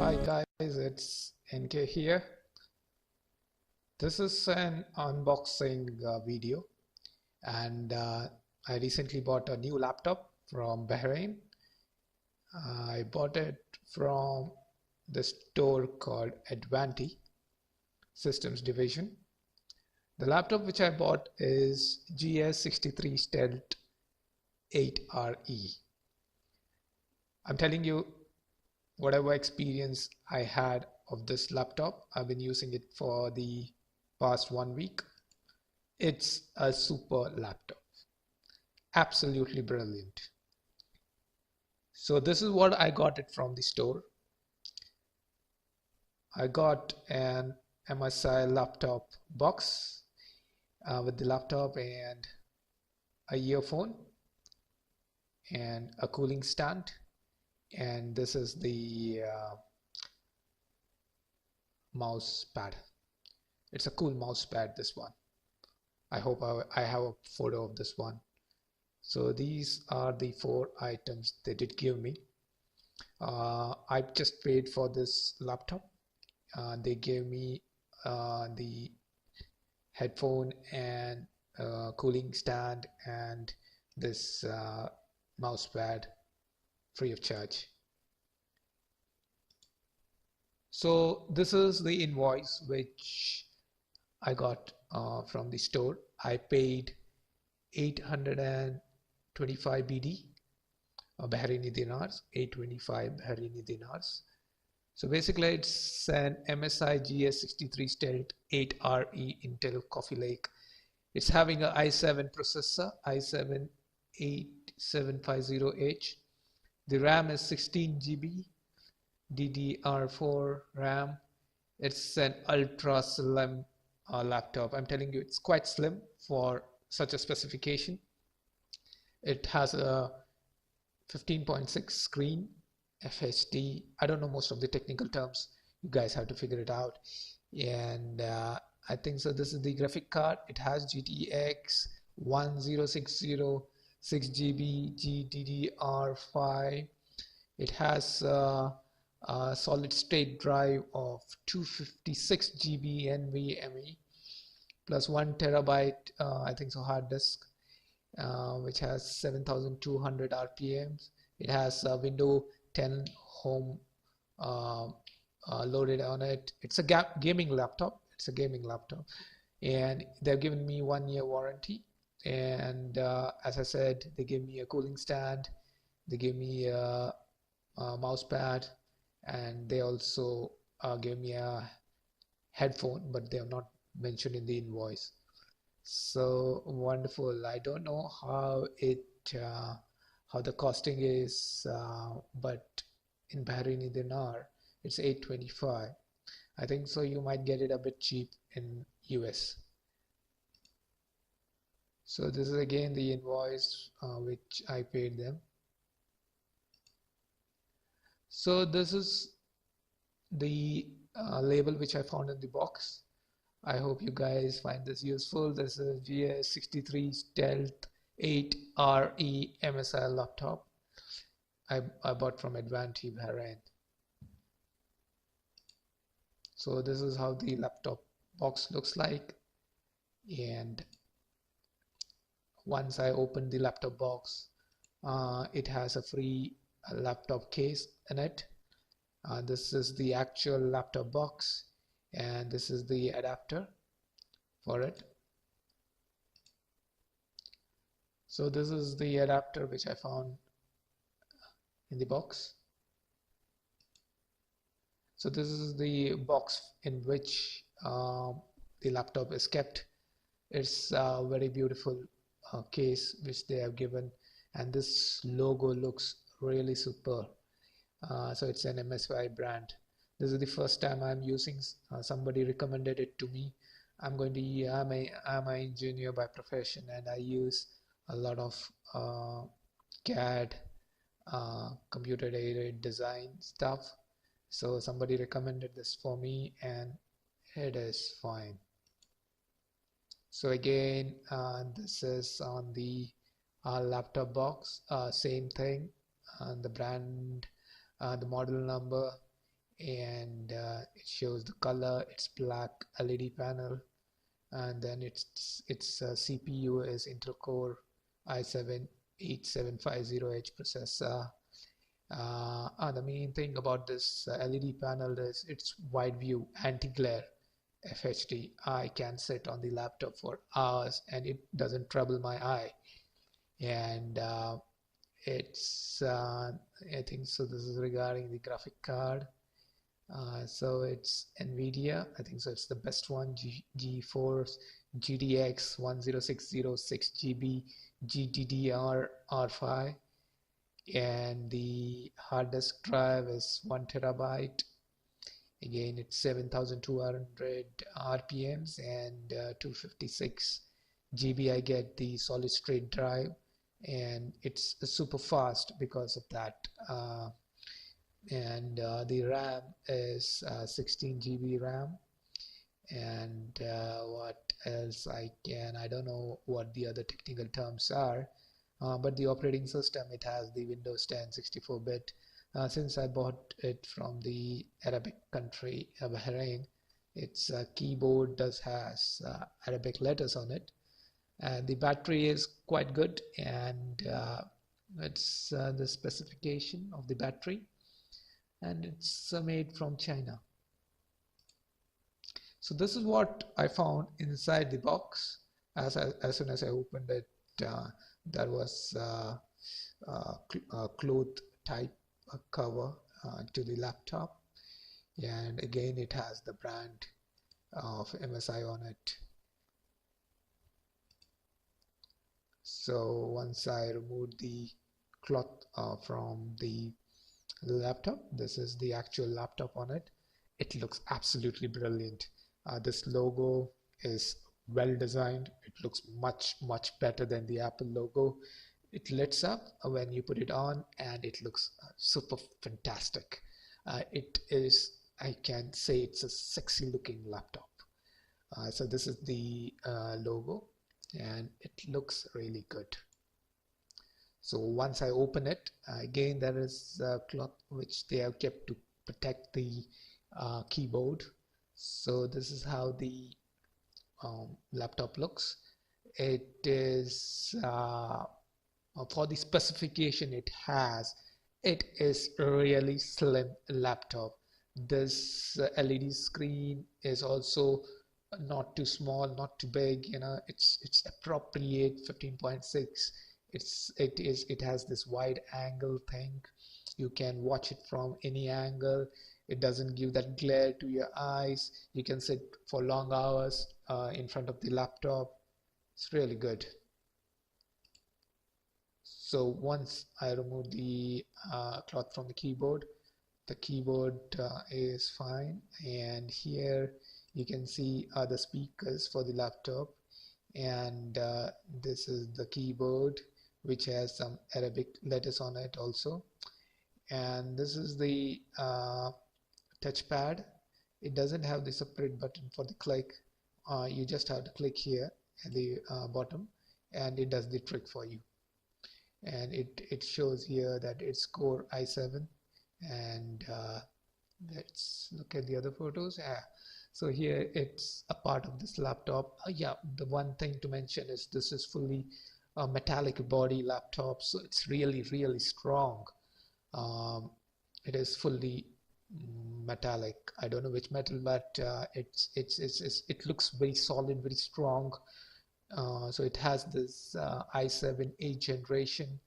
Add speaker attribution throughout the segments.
Speaker 1: Hi guys, it's NK here. This is an unboxing video, and I recently bought a new laptop from Bahrain. I bought it from the store called Advanti Systems Division. The laptop which I bought is GS63 Stealth 8RE. I'm telling you, whatever experience I had of this laptop, I've been using it for the past 1 week. It's a super laptop, absolutely brilliant. So this is what I got it from the store. I got an MSI laptop box with the laptop and a earphone and a cooling stand, and this is the mouse pad. It's a cool mouse pad, this one. I hope I have a photo of this one. So these are the 4 items they did give me. I just paid for this laptop. They gave me the headphone and cooling stand and this mouse pad free of charge. So this is the invoice which I got from the store. I paid 825 BD, Bahraini dinars, 825 Bahraini dinars. So basically it's an MSI GS63 Stealth 8RE Intel Coffee Lake. It's having an i7 processor, i7 8750H. The RAM is 16 GB, DDR4 RAM. It's an ultra slim laptop. I'm telling you, it's quite slim for such a specification. It has a 15.6 screen, FHD. I don't know most of the technical terms. You guys have to figure it out. And I think so. This is the graphic card. It has GTX 1060, 6GB GDDR5. It has a solid state drive of 256 GB NVMe plus 1 terabyte I think so hard disk, which has 7200 RPMs. It has Windows 10 Home loaded on it. It's a gaming laptop. It's a gaming laptop, and they've given me 1 year warranty. And as I said, they gave me a cooling stand. They gave me a mouse pad, and they also gave me a headphone, but they have not mentioned in the invoice. So wonderful. I don't know how the costing is, but in Bahraini dinar it's 825. I think so you might get it a bit cheap in US. So this is again the invoice which I paid them. So this is the label which I found in the box. I hope you guys find this useful. This is GS63 Stealth 8RE MSI laptop I bought from Advanti Bahrain. So this is how the laptop box looks like, and once I open the laptop box, it has a free laptop case in it. This is the actual laptop box, and this is the adapter for it. So this is the adapter which I found in the box. So this is the box in which the laptop is kept. It's a very beautiful case which they have given, and this logo looks really super. So it's an MSI brand. This is the first time I'm using. Somebody recommended it to me. I'm an engineer by profession, and I use a lot of CAD, computer aided design stuff. So somebody recommended this for me, and it is fine. So again, this is on the laptop box. Same thing, the brand, the model number, and it shows the color. It's black LED panel, and then its CPU is Intel Core i7-8750H processor. The main thing about this LED panel is its wide view anti-glare FHD. I can sit on the laptop for hours and it doesn't trouble my eye. And it's I think so. This is regarding the graphic card. So it's NVIDIA. I think so. It's the best one. GeForce GTX 10606 6GB GDDR5, and the hard disk drive is 1 terabyte. Again, it's 7,200 RPMs and 256 GB. I get the solid state drive, and it's super fast because of that. And the RAM is 16 GB RAM. And what else I don't know what the other technical terms are, but the operating system, it has the Windows 10 64-bit. Since I bought it from the Arabic country, Bahrain, its keyboard has Arabic letters on it, and the battery is quite good, and it's the specification of the battery, and it's made from China. So this is what I found inside the box. As soon as I opened it, there was a cloth type cover to the laptop, and again it has the brand of MSI on it. So once I removed the cloth from the laptop, this is the actual laptop on it. It looks absolutely brilliant. This logo is well designed. It looks much better than the Apple logo. It lights up when you put it on, and it looks super fantastic. It is, I can say, it's a sexy looking laptop. So this is the logo, and it looks really good. So once I open it, again there is a cloth which they have kept to protect the keyboard. So this is how the laptop looks. It is for the specification it is a really slim laptop. This LED screen is also not too small, not too big, it's appropriate 15.6. It has this wide angle thing. You can watch it from any angle. It doesn't give that glare to your eyes. You can sit for long hours in front of the laptop. It's really good. So once I remove the cloth from the keyboard is fine, and here you can see the speakers for the laptop, and this is the keyboard which has some Arabic letters on it also, and this is the touchpad. It doesn't have the separate button for the click. You just have to click here at the bottom, and it does the trick for you. And it shows here that it's Core i7, and let's look at the other photos. So here it's a part of this laptop. Yeah, the one thing to mention is this is fully a metallic body laptop, so it's really strong. It is fully metallic. I don't know which metal, but it looks very solid, very strong. So it has this i7 8th generation.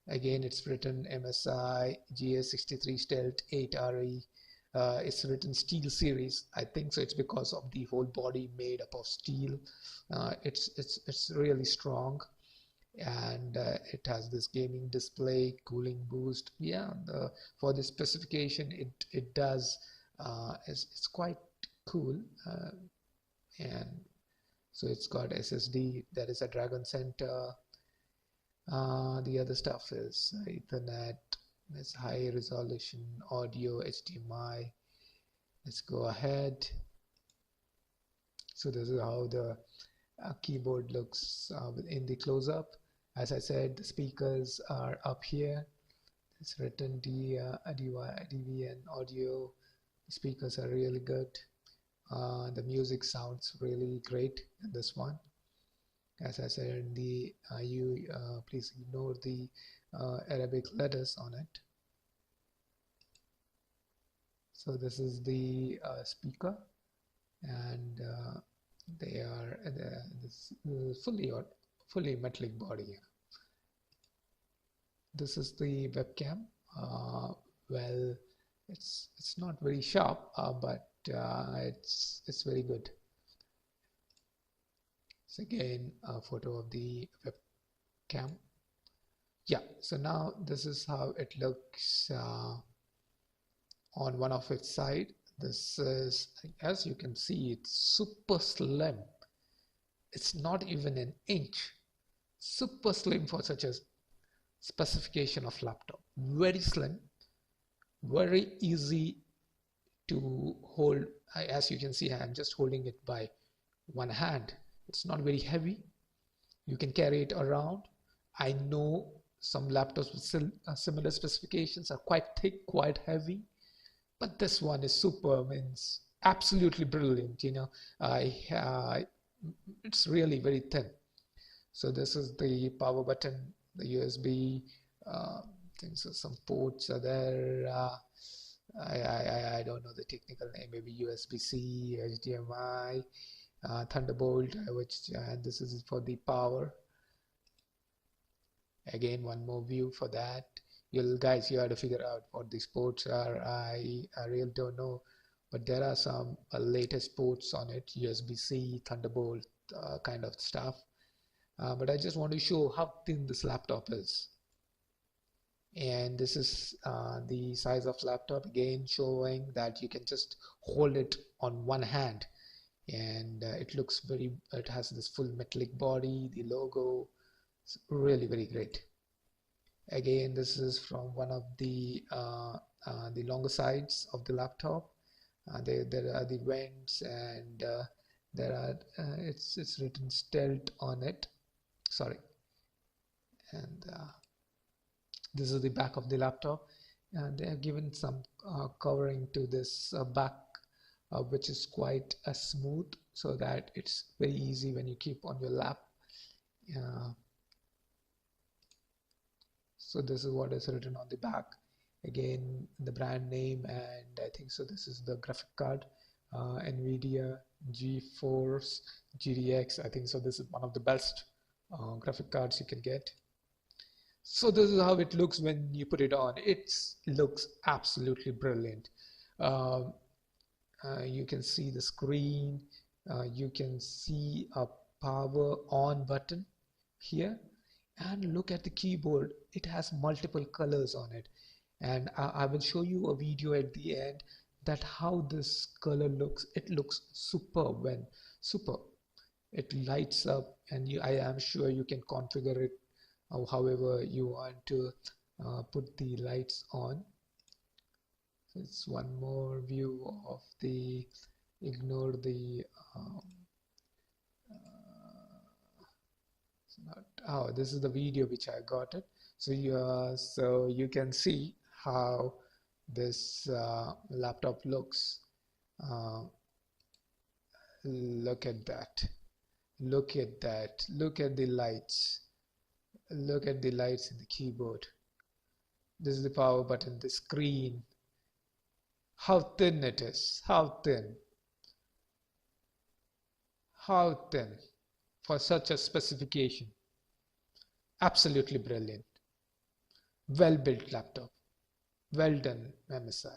Speaker 1: Again, it's written MSI GS63 Stealth 8RE. It's written Steel Series. I think so. It's because of the whole body made up of steel. It's really strong, and it has this gaming display, cooling boost. Yeah, for the specification, it does. It's quite cool, and so it's got SSD. There is a Dragon Center. The other stuff is Ethernet. There's high resolution audio, HDMI. Let's go ahead. So this is how the keyboard looks in the close-up. As I said, the speakers are up here. It's written DVN audio. The speakers are really good. The music sounds really great in this one. As I said, please ignore the Arabic letters on it. So this is the speaker, and they are this fully metallic body. This is the webcam. Well, it's not very sharp, but it's very good. It's again a photo of the webcam. Yeah, so now this is how it looks on one of its side. This is, as you can see, it's super slim. It's not even an inch. Super slim for such a specification of laptop. Very slim, very easy to hold. As you can see, I'm just holding it by one hand. It's not very heavy. You can carry it around. I know some laptops with similar specifications are quite thick, quite heavy, but this one is super, means absolutely brilliant. It's really very thin. So this is the power button, the USB things. So some ports are there. I don't know the technical name. Maybe USB-C, HDMI, Thunderbolt, and this is for the power. Again, one more view for that. You have to figure out what these ports are. I really don't know, but there are some latest ports on it, USB-C, Thunderbolt kind of stuff. But I just want to show how thin this laptop is. And this is the size of laptop, again showing that you can just hold it on one hand, and it has this full metallic body, the logo. It's really very great. Again, this is from one of the longer sides of the laptop. There are the vents, and there are it's written stealth on it. Sorry. And this is the back of the laptop, and they have given some covering to this back, which is quite smooth, so that it's very easy when you keep on your lap. So this is what is written on the back. Again, the brand name, and I think so this is the graphic card, NVIDIA GeForce GTX. I think so this is one of the best graphic cards you can get. So this is how it looks when you put it on. It looks absolutely brilliant. You can see the screen. You can see a power on button here, and look at the keyboard. It has multiple colors on it, and I will show you a video at the end that how this color looks. It looks superb. It lights up, and I am sure you can configure it however you want to put the lights on. So it's one more view of the, ignore the this is the video which I got it. So you can see how this laptop looks. Look at that. Look at that. Look at the lights. Look at the lights in the keyboard. This is the power button, the screen. How thin it is. How thin. How thin for such a specification. Absolutely brilliant. Well built laptop. Well done, MSI.